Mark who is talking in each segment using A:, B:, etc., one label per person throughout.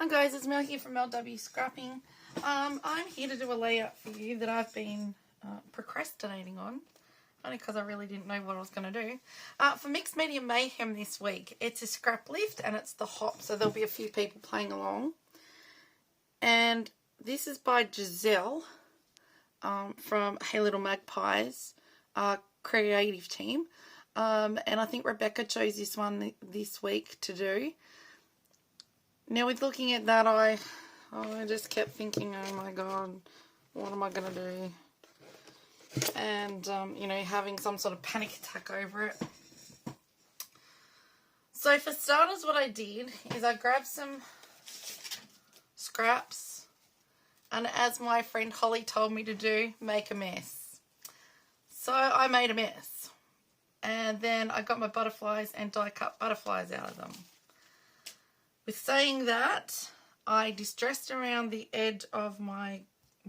A: Hi guys, it's Mel here from LW Scrapping. I'm here to do a layout for you that I've been procrastinating on, only because I really didn't know what I was going to do. For Mixed Media Mayhem this week, it's a scrap lift and it's the hop, so there'll be a few people playing along. And this is by Giselle from Hey Little Magpies creative team. And I think Rebecca chose this one this week to do. Now, with looking at that, I just kept thinking, oh my god, what am I going to do? And, you know, having some sort of panic attack over it. So, for starters, what I did is I grabbed some scraps, and as my friend Holly told me to do, make a mess. So, I made a mess. And then I got my butterflies and die cut butterflies out of them. With saying that, I distressed around the edge of my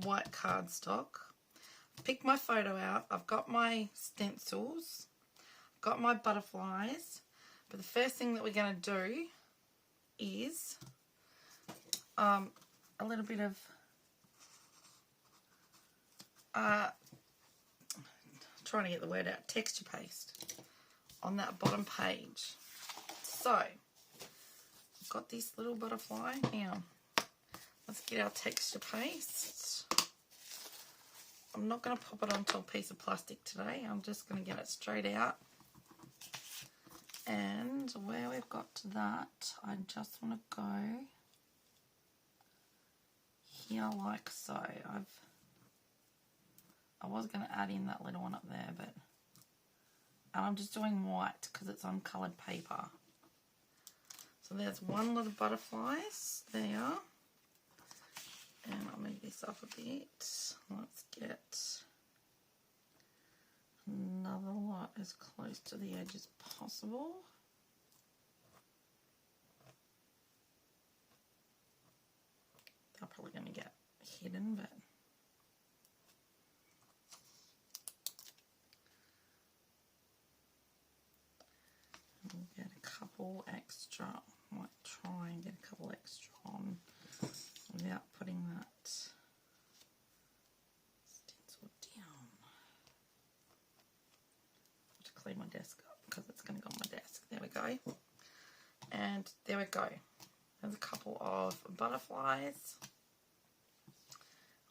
A: white cardstock, picked my photo out, I've got my stencils, got my butterflies, but the first thing that we're going to do is a little bit of trying to get the word out, texture paste on that bottom page. So, got this little butterfly. Now, let's get our texture paste. I'm not going to pop it onto a piece of plastic today. I'm just going to get it straight out. And where we've got to that, I just want to go here like so. I was going to add in that little one up there, but I'm just doing white because it's on coloured paper. So there's one little butterflies there. And I'll move this up a bit. Let's get another lot as close to the edge as possible. They're probably going to get hidden, but we'll get a couple extra. I might try and get a couple extra on without putting that stencil down. I have to clean my desk up because it's going to go on my desk. There we go. And there we go. There's a couple of butterflies.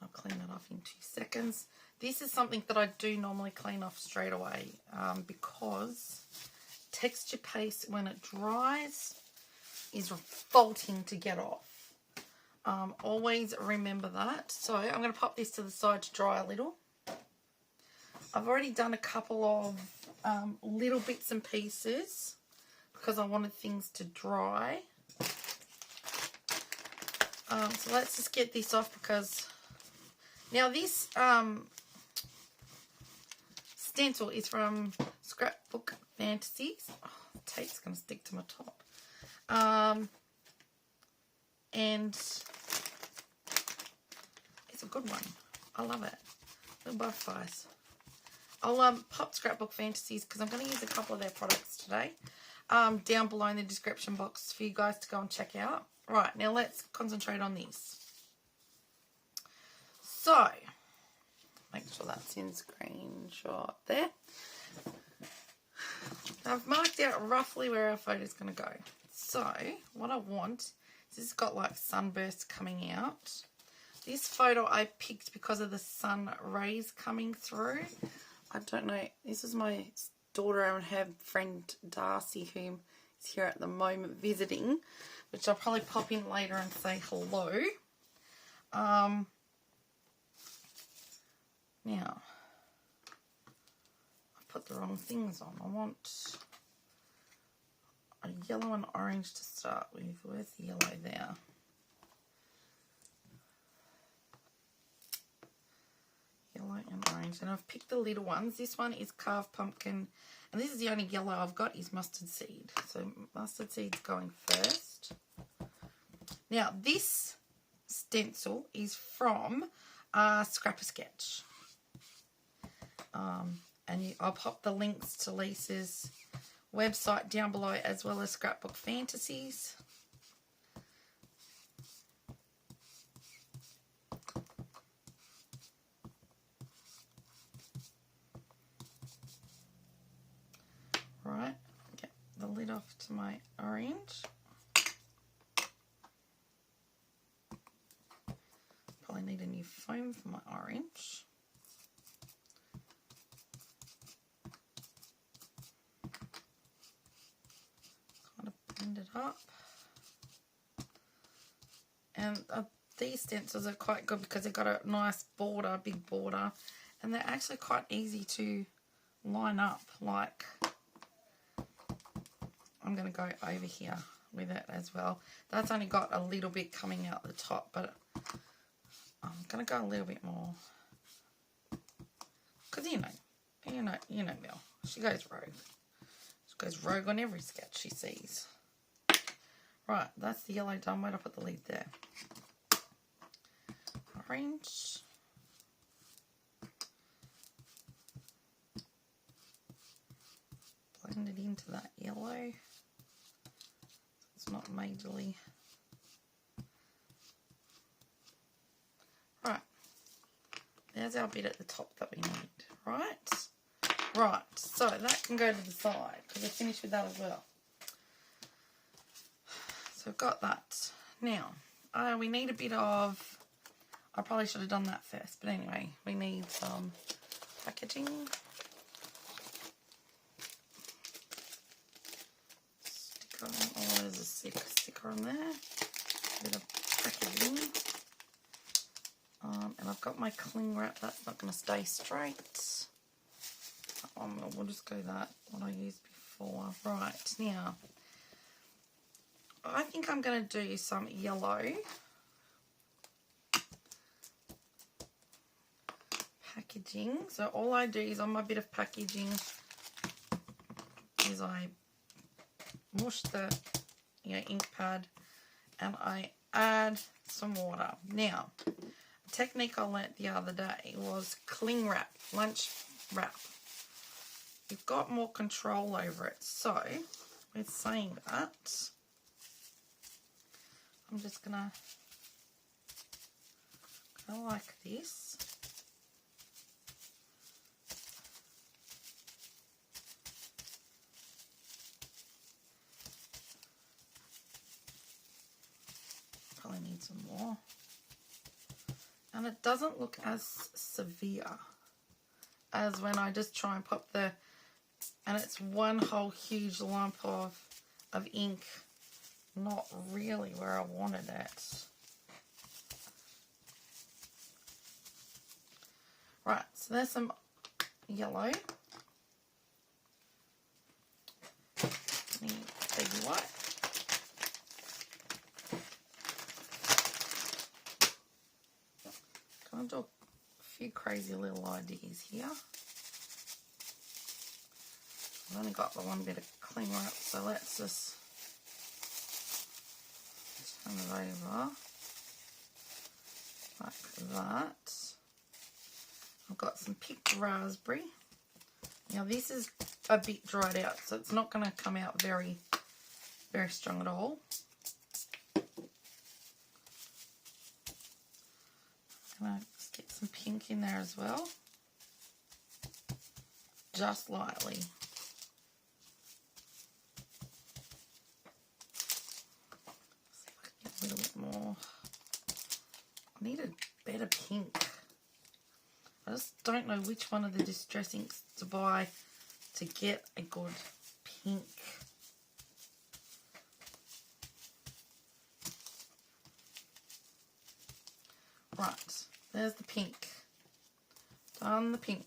A: I'll clean that off in 2 seconds. This is something that I do normally clean off straight away because texture paste, when it dries, is revolting to get off. Always remember that. So I'm going to pop this to the side to dry a little. I've already done a couple of little bits and pieces because I wanted things to dry. So let's just get this off because now this stencil is from Scrapbook Fantasies. Oh, the tape's going to stick to my top. And it's a good one. I love it. Little butterflies. I'll pop Scrapbook Fantasies because I'm going to use a couple of their products today down below in the description box for you guys to go and check out. Right, now let's concentrate on this. So, make sure that's in screenshot there. I've marked out roughly where our photo is going to go. So, what I want is this has got like sunbursts coming out. This photo I picked because of the sun rays coming through. I don't know. This is my daughter and her friend Darcy, who is here at the moment visiting, which I'll probably pop in later and say hello. Now, I've put the wrong things on. I want a yellow and orange to start with. Where's the yellow there? Yellow and orange. And I've picked the little ones. This one is carved pumpkin. And this is the only yellow I've got is mustard seed. So mustard seed's going first. Now this stencil is from Scrap-A-Sketch. And I'll pop the links to Lisa's website down below as well as Scrapbook Fantasies. off to my orange. Probably need a new foam for my orange. Kind of blend it up. And these stencils are quite good because they've got a nice border, big border, and they're actually quite easy to line up. Like, I'm going to go over here with it as well. That's only got a little bit coming out the top, but I'm going to go a little bit more. Because you know Mel. She goes rogue. She goes rogue on every sketch she sees. Right, that's the yellow done. Wait, I'll put the lid there. Orange. Blend it into that yellow. It's not majorly. Right. There's our bit at the top that we need. Right? Right. So that can go to the side because we're finished with that as well. So I've got that. Now, we need a bit of, I probably should have done that first, but anyway, we need some packaging. Sticker on, oh, there's a sticker on there. A bit of packaging. And I've got my cling wrap, that's not going to stay straight. We'll just go that, what I used before. Right, now, I think I'm going to do some yellow packaging. So all I do is on my bit of packaging is I mush the ink pad and I add some water. Now, a technique I learnt the other day was cling wrap, lunch wrap. You've got more control over it. So, with saying that, I'm just gonna go like this. Probably need some more. And it doesn't look as severe as when I just try and pop the, and it's one whole huge lump of ink. Not really where I wanted it. Right, so there's some yellow. Baby white. Gonna do a few crazy little ideas here. I've only got the one bit of cling wrap, so let's just turn it over like that. I've got some picked raspberry. Now this is a bit dried out, so it's not going to come out very, very strong at all. I'm going to get some pink in there as well, just lightly. A little bit more. I need a better pink. I just don't know which one of the distress inks to buy to get a good pink. Right, there's the pink. Done the pink.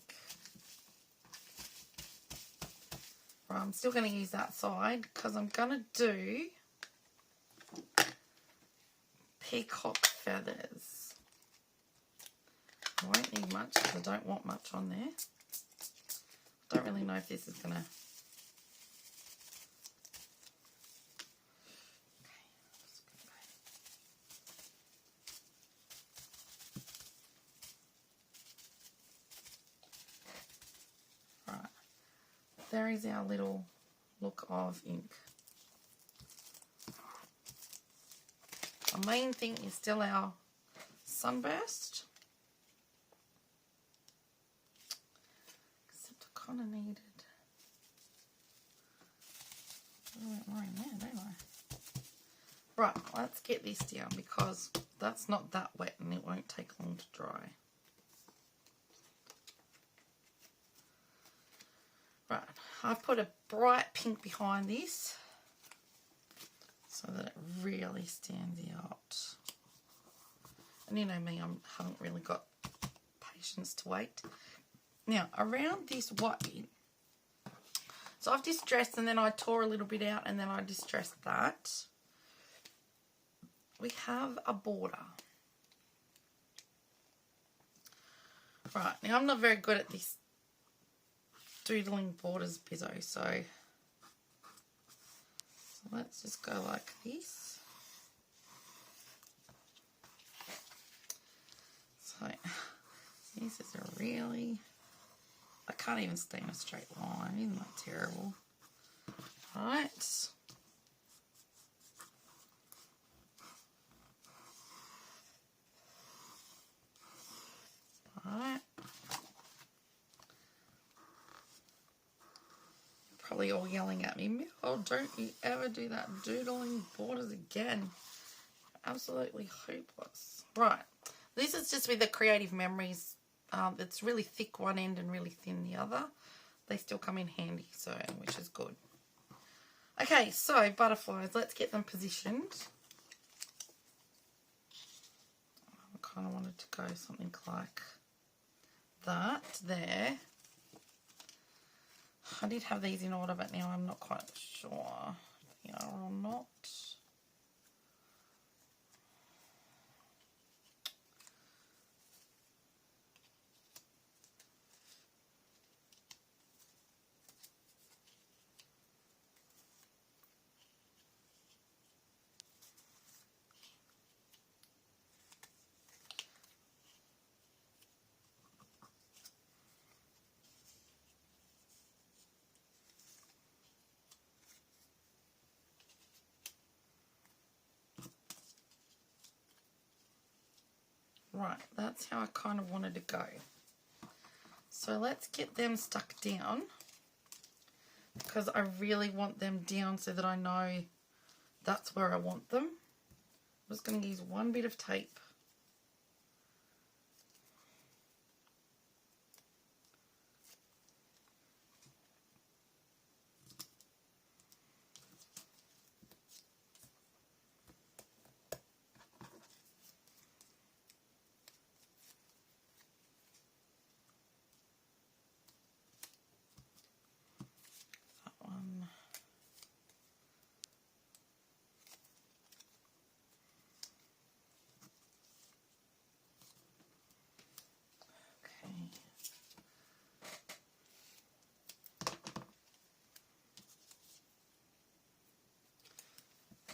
A: Right, I'm still going to use that side because I'm going to do peacock feathers. I won't need much because I don't want much on there. I don't really know if this is going to... Right. There is our little look of ink. The main thing is still our sunburst. Except I kind of needed a little bit Right, let's get this down because that's not that wet and it won't take long to dry. Right, I've put a bright pink behind this so that it really stands out. And you know me, I haven't really got patience to wait. Now, around this white bit, so I've distressed and then I tore a little bit out and then I distressed that. We have a border. Right, now I'm not very good at this doodling borders bizzo, so let's just go like this. So this is a really, I can't even stay in a straight line, isn't that terrible? Right. Right. Probably all yelling at me, oh, don't you ever do that doodling borders again. Absolutely hopeless. Right. This is just with the Creative Memories. It's really thick one end and really thin the other. They still come in handy, so which is good. Okay, so butterflies. Let's get them positioned. I kind of wanted to go something like that there. I did have these in order, but now I'm not quite sure if they are or not. Right, that's how I kind of wanted to go. So let's get them stuck down because I really want them down so that I know that's where I want them. I'm just going to use one bit of tape.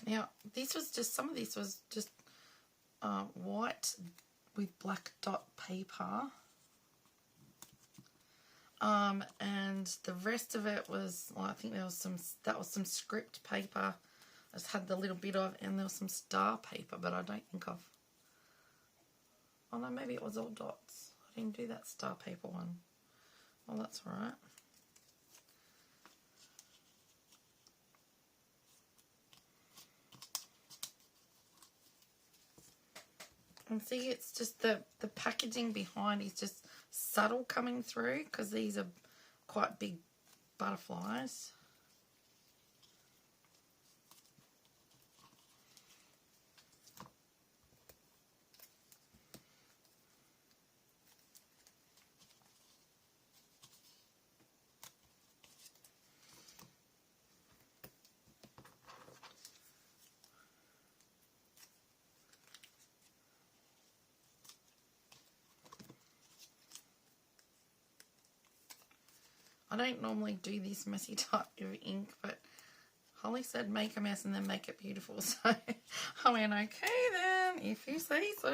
A: Now, this was just, some of this was just white with black dot paper. And the rest of it was, well, I think there was some, that was some script paper. I just had the little bit of, and there was some star paper, but I don't think I've, oh no, maybe it was all dots. I didn't do that star paper one. Well, that's all right. And see, it's just the packaging behind is just subtle coming through because these are quite big butterflies. I don't normally do this messy type of ink, but Holly said make a mess and then make it beautiful. So I went, okay then, if you say so.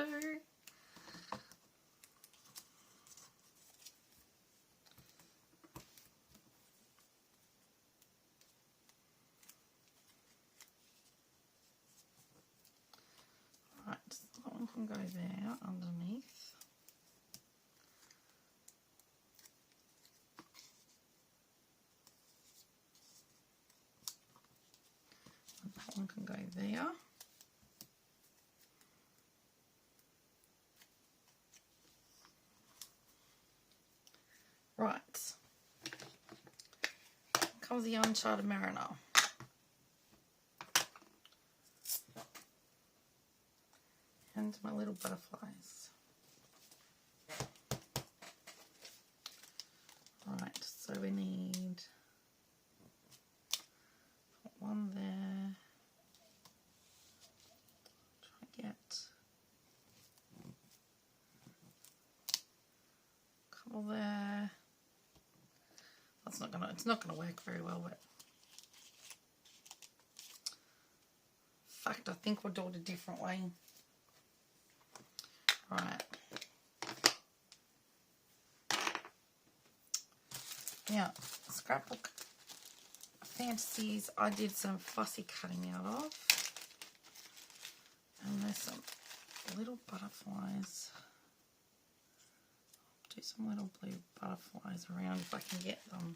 A: Right, that one can go there underneath. One can go there. comes the Uncharted Mariner. And my little butterflies. Alright, so we need one there. Try and get a couple there. That's not gonna, it's not gonna work very well, but in fact I think we'll do it a different way. Right. Now, scrapbook fantasies I did some fussy cutting out of. And there's some little butterflies. Do some little blue butterflies around if I can get them.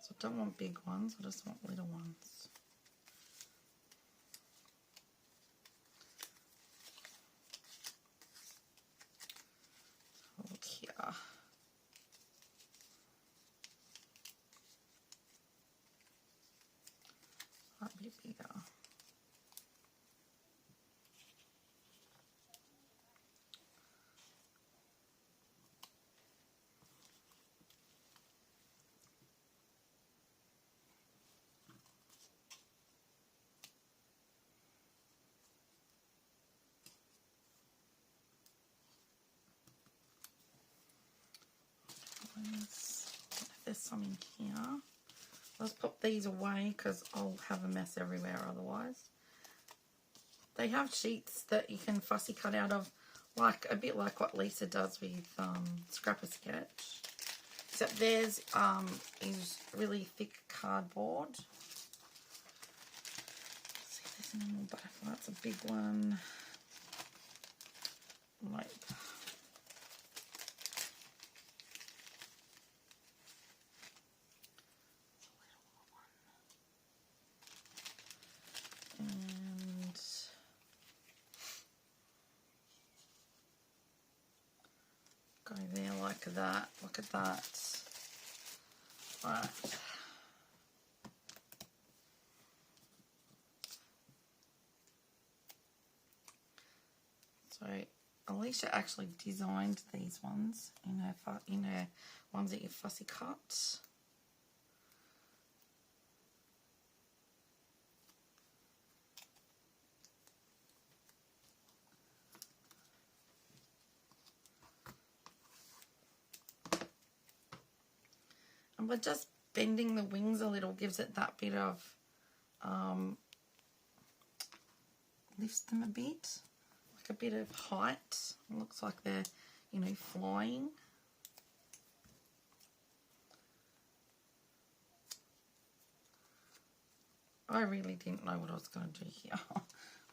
A: So I don't want big ones, I just want little ones. Might be bigger. There's some in here. Let's pop these away because I'll have a mess everywhere otherwise. They have sheets that you can fussy cut out of, like a bit like what Lisa does with Scrapper Sketch. Except theirs is really thick cardboard. Let's see if there's any more butterfly. That's a big one. Nope. Go there like that. Look at that. Right. So Alicia actually designed these ones in her ones that you fussy cut. But just bending the wings a little gives it that bit of, lifts them a bit, like a bit of height. It looks like they're, you know, flying. I really didn't know what I was going to do here.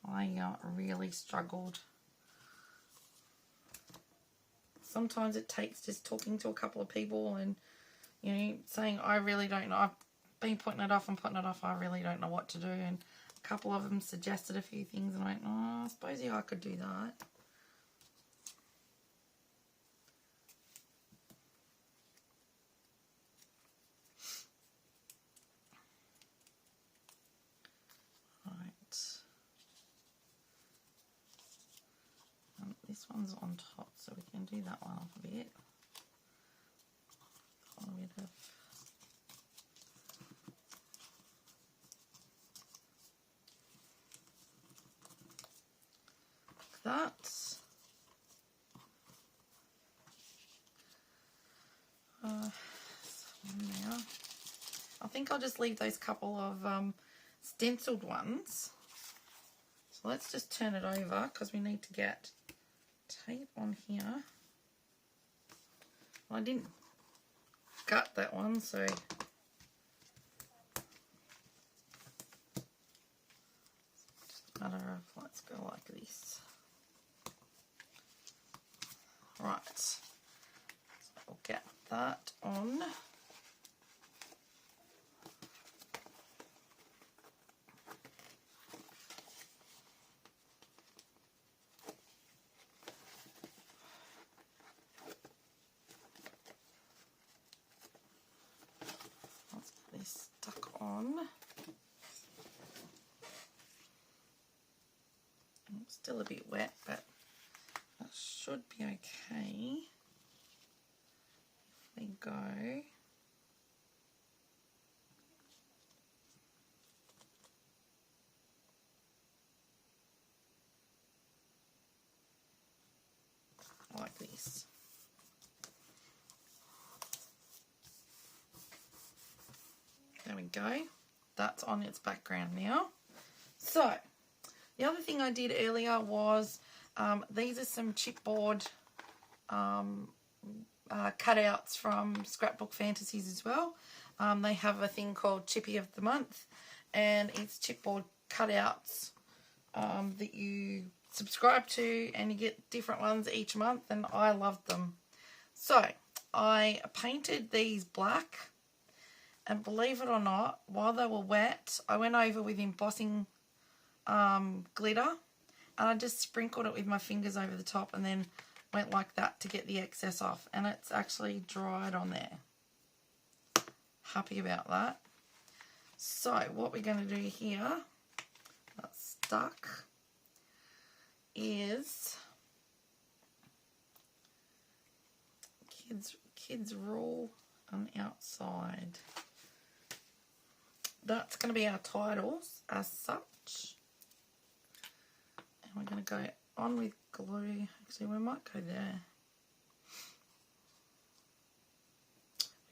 A: I really struggled. Sometimes it takes just talking to a couple of people and, you know, saying, I really don't know. I've been putting it off and putting it off. I really don't know what to do. And a couple of them suggested a few things and I went, oh, I suppose yeah, I could do that. Right. This one's on top, so we can do that one off a bit. A bit of that. Now, I think I'll just leave those couple of stenciled ones. So let's just turn it over because we need to get tape on here. Well, I didn't cut that one, so it's just a matter of, let's go like this. Right, so I'll get that on. on. It's still a bit wet, but that should be okay. If we go like this. There we go. That's on its background now. So, the other thing I did earlier was, these are some chipboard cutouts from Scrapbook Fantasies as well. They have a thing called Chippy of the Month, and it's chipboard cutouts that you subscribe to, and you get different ones each month, and I love them. So, I painted these black, and believe it or not, while they were wet, I went over with embossing glitter, and I just sprinkled it with my fingers over the top and then went like that to get the excess off, and it's actually dried on there. Happy about that. So what we're going to do here, that's stuck, is kids rule on the outside. That's going to be our titles as such. And we're going to go on with glue. Actually, we might go there.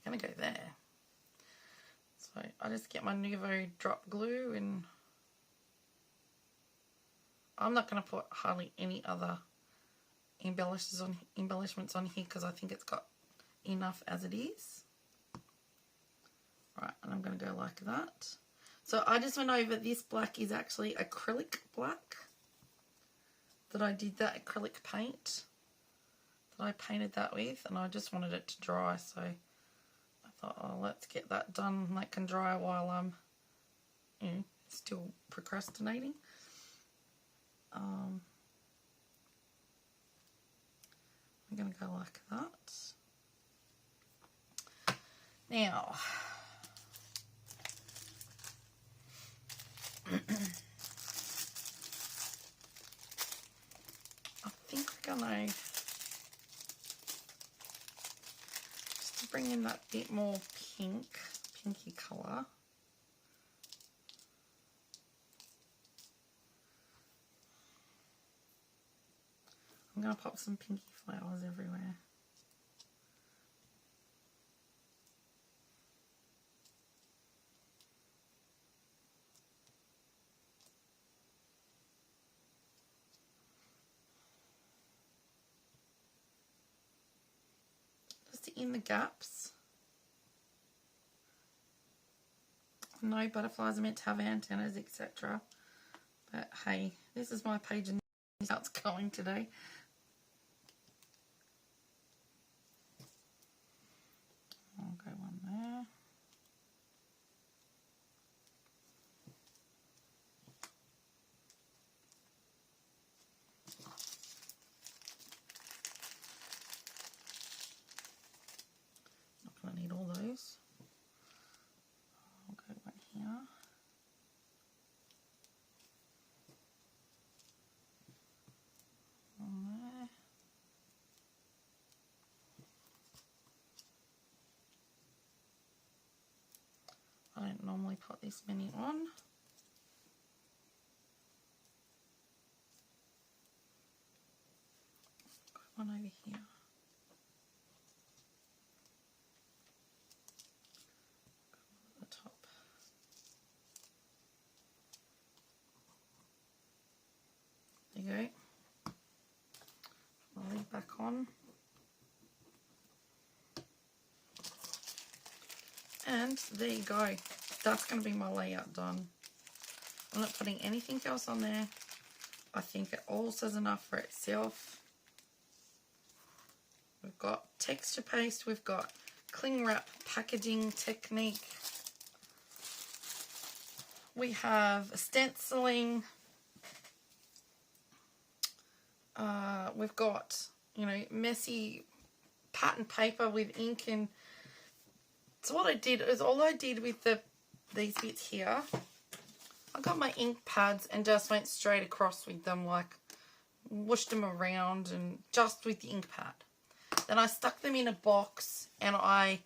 A: We're going to go there. So I just get my Nuvo drop glue, and I'm not going to put hardly any other embellishments on here because I think it's got enough as it is. Right, and I'm going to go like that. So I just went over, this black is actually acrylic black that I did that acrylic paint that I painted that with, and I just wanted it to dry, so I thought, oh, let's get that done and that can dry while I'm still procrastinating. I'm going to go like that. Now, I think we're going to just to bring in that bit more pinky colour. I'm going to pop some pinky flowers everywhere. In the gaps. No butterflies are meant to have antennas, etc. But hey, this is my page and this is how it's going today. I'll go one there. I need all those. I'll go one here. One there. I don't normally put this many on. Got one over here. There you go. Put my lid back on. And there you go. That's going to be my layout done. I'm not putting anything else on there. I think it all says enough for itself. We've got texture paste. We've got cling wrap packaging technique. We have stenciling. We've got, messy pattern paper with ink, and so what I did is all I did with the these bits here. I got my ink pads and just went straight across with them, like whooshed them around and just with the ink pad. Then I stuck them in a box and I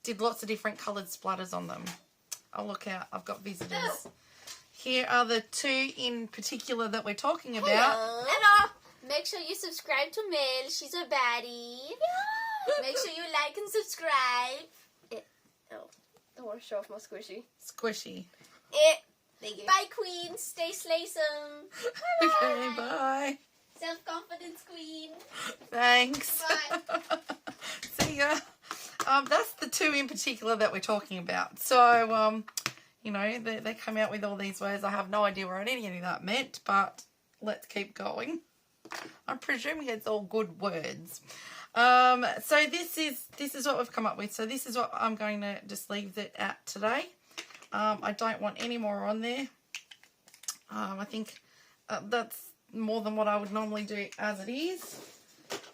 A: did lots of different coloured splatters on them. Oh, look out, I've got visitors. Here are the two in particular that we're talking about.
B: Hello. Make sure you subscribe to Mel. She's a baddie. Yeah. Make sure you like and subscribe. Oh, I want to show off my squishy.
A: Squishy.
B: Bye, queen. Stay slaysome.
A: Okay, bye.
B: Self-confidence queen.
A: Thanks.
B: Bye.
A: See ya. That's the two in particular that we're talking about. So, you know, they come out with all these words. I have no idea what any of that meant, but let's keep going. I'm presuming it's all good words. So this is what we've come up with. So this is what I'm going to just leave it at today. I don't want any more on there. I think that's more than what I would normally do as it is.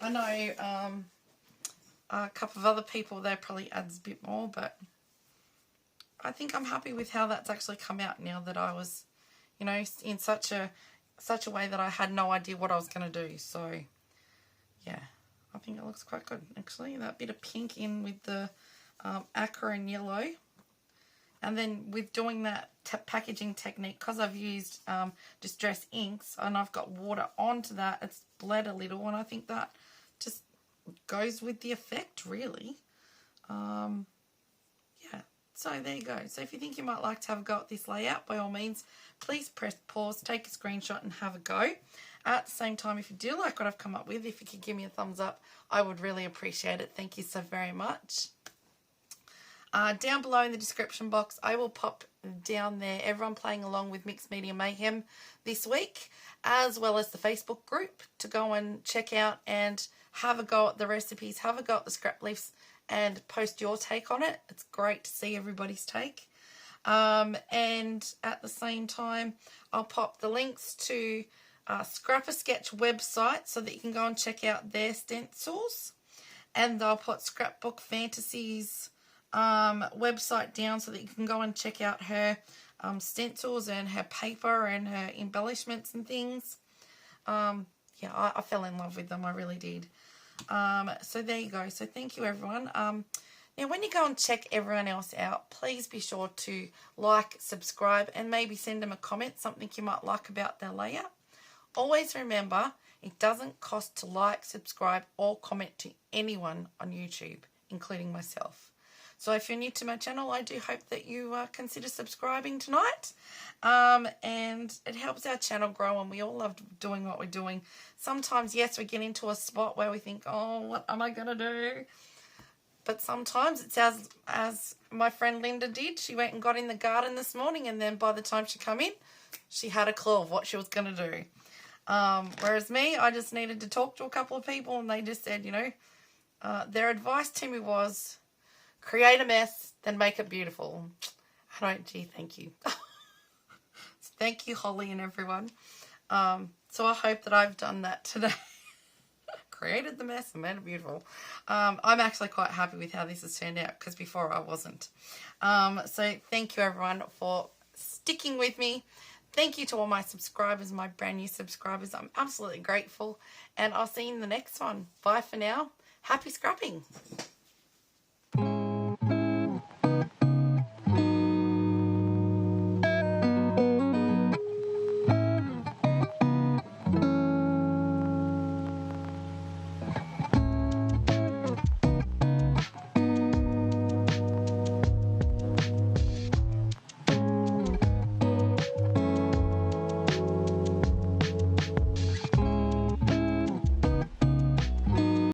A: I know a couple of other people, there probably adds a bit more, but I think I'm happy with how that's actually come out now that I was, you know, in such a way that I had no idea what I was going to do. So, yeah, I think it looks quite good, actually. That bit of pink in with the ochre and yellow. And then with doing that packaging technique, because I've used distress inks and I've got water onto that, it's bled a little, and I think that just goes with the effect, really. Yeah, so there you go. So if you think you might like to have a go at this layout, by all means, please press pause, take a screenshot and have a go. At the same time, if you do like what I've come up with, if you could give me a thumbs up, I would really appreciate it. Thank you so very much. Down below in the description box, I will pop down there everyone playing along with Mixed Media Mayhem this week, as well as the Facebook group to go and check out and have a go at the recipes, have a go at the scrap leaves and post your take on it. It's great to see everybody's take. And at the same time, I'll pop the links to Scrap a Sketch website so that you can go and check out their stencils. And I'll put Scrapbook Fantasies website down so that you can go and check out her stencils and her paper and her embellishments and things. Yeah, I fell in love with them. I really did. So there you go. So thank you, everyone. Now, when you go and check everyone else out, please be sure to like, subscribe, and maybe send them a comment, something you might like about their layout. Always remember, it doesn't cost to like, subscribe, or comment to anyone on YouTube, including myself. So if you're new to my channel, I do hope that you consider subscribing tonight. And it helps our channel grow, and we all love doing what we're doing. Sometimes, yes, we get into a spot where we think, oh, what am I going to do? But sometimes it's as my friend Lynda did. She went and got in the garden this morning, and then by the time she come in, she had a clue of what she was going to do. Whereas me, I just needed to talk to a couple of people, and they just said, you know, their advice to me was, create a mess, then make it beautiful. I don't, gee, thank you. Thank you, Holly and everyone. So I hope that I've done that today. Created the mess and made it beautiful. I'm actually quite happy with how this has turned out, because before I wasn't. So thank you, everyone, for sticking with me. Thank you to all my subscribers, my brand new subscribers. I'm absolutely grateful. And I'll see you in the next one. Bye for now. Happy scrapping.